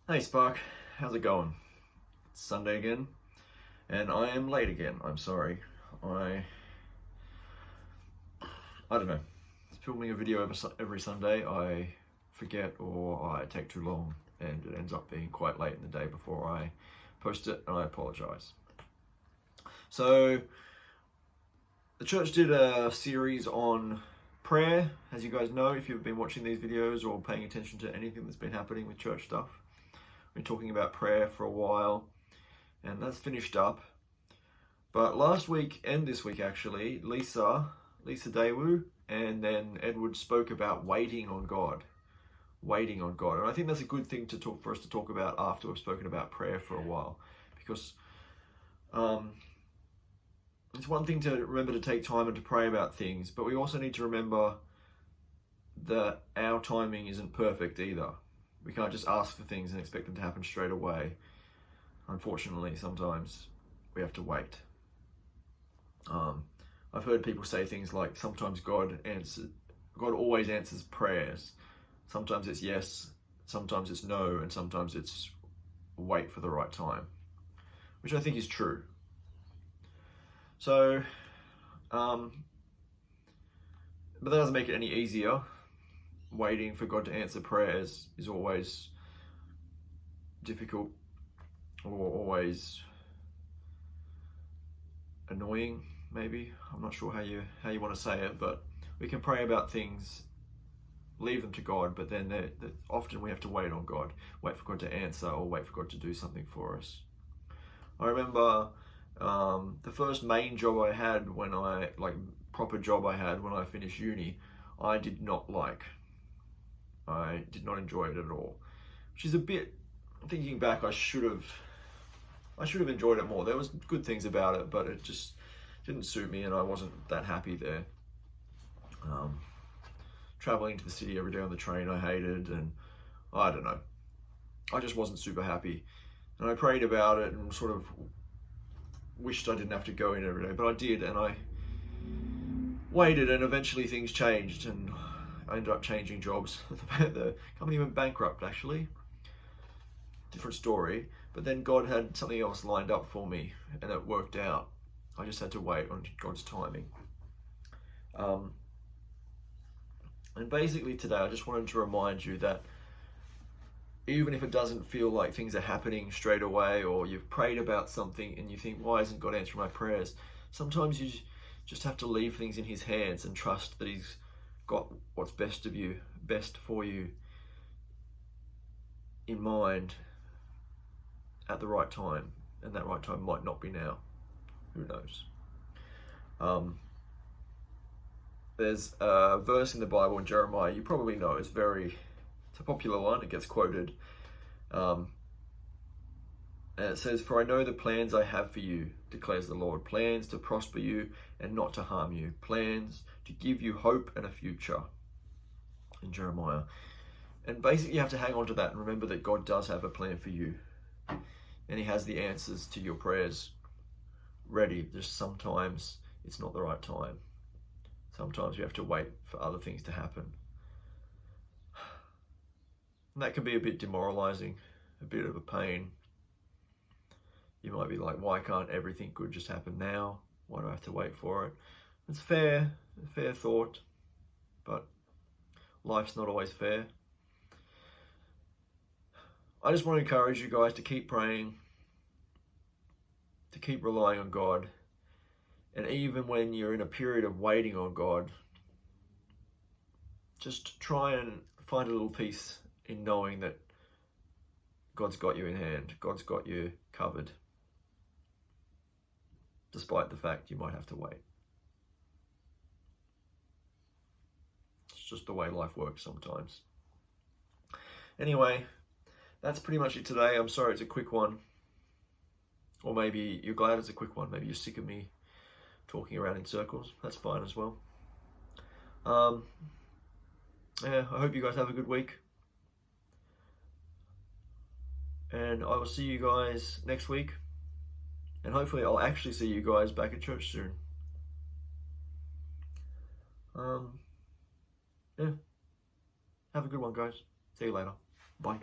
Hey Spark, how's it going? It's Sunday again, and I am late again. I'm sorry. I don't know. Filming a video every Sunday, I forget or I take too long, and it ends up being quite late in the day before I post it, and I apologize. So, the church did a series on prayer, as you guys know, if you've been watching these videos or paying attention to anything that's been happening with church stuff. We've been talking about prayer for a while, and that's finished up. But last week and this week, actually, Lisa Daewoo and then Edward spoke about waiting on God. Waiting on God. And I think that's a good thing for us to talk about after we've spoken about prayer for a while. Because it's one thing to remember to take time and to pray about things, but we also need to remember that our timing isn't perfect either. We can't just ask for things and expect them to happen straight away. Unfortunately, sometimes we have to wait. I've heard people say things like sometimes God always answers prayers. Sometimes it's yes, sometimes it's no, and sometimes it's wait for the right time, which I think is true. So, but that doesn't make it any easier. Waiting for God to answer prayers is always difficult or always annoying, maybe. I'm not sure how you want to say it, but we can pray about things, leave them to God, but then often we have to wait on God, wait for God to answer or wait for God to do something for us. I remember the first main job I had proper job I had when I finished uni, I did not like. I did not enjoy it at all, which is a bit, thinking back, I should have enjoyed it more. There was good things about it, but it just didn't suit me and I wasn't that happy there. Traveling to the city every day on the train I hated, and I don't know. I just wasn't super happy. And I prayed about it and sort of wished I didn't have to go in every day, but I did, and I waited, and eventually things changed and I ended up changing jobs. The company went bankrupt, actually. Different story. But then God had something else lined up for me, and it worked out. I just had to wait on God's timing. And basically today, I just wanted to remind you that even if it doesn't feel like things are happening straight away, or you've prayed about something and you think, why isn't God answering my prayers? Sometimes you just have to leave things in His hands and trust that He's got what's best for you in mind at the right time, and that right time might not be now. Who knows? There's a verse in the Bible in Jeremiah, you probably know, it's a popular one, it gets quoted. And it says, "For I know the plans I have for you, declares the Lord, plans to prosper you and not to harm you, plans to give you hope and a future," in Jeremiah. And basically you have to hang on to that and remember that God does have a plan for you. And He has the answers to your prayers ready. Just sometimes it's not the right time. Sometimes you have to wait for other things to happen. And that can be a bit demoralizing, a bit of a pain. You might be like, why can't everything good just happen now? Why do I have to wait for it? It's a fair thought, but life's not always fair. I just want to encourage you guys to keep praying, to keep relying on God. And even when you're in a period of waiting on God, just try and find a little peace in knowing that God's got you in hand. God's got you covered, despite the fact you might have to wait. It's just the way life works sometimes. Anyway, that's pretty much it today. I'm sorry it's a quick one. Or maybe you're glad it's a quick one. Maybe you're sick of me talking around in circles. That's fine as well. Yeah, I hope you guys have a good week. And I will see you guys next week. And hopefully I'll actually see you guys back at church soon. Yeah. Have a good one, guys. See you later. Bye.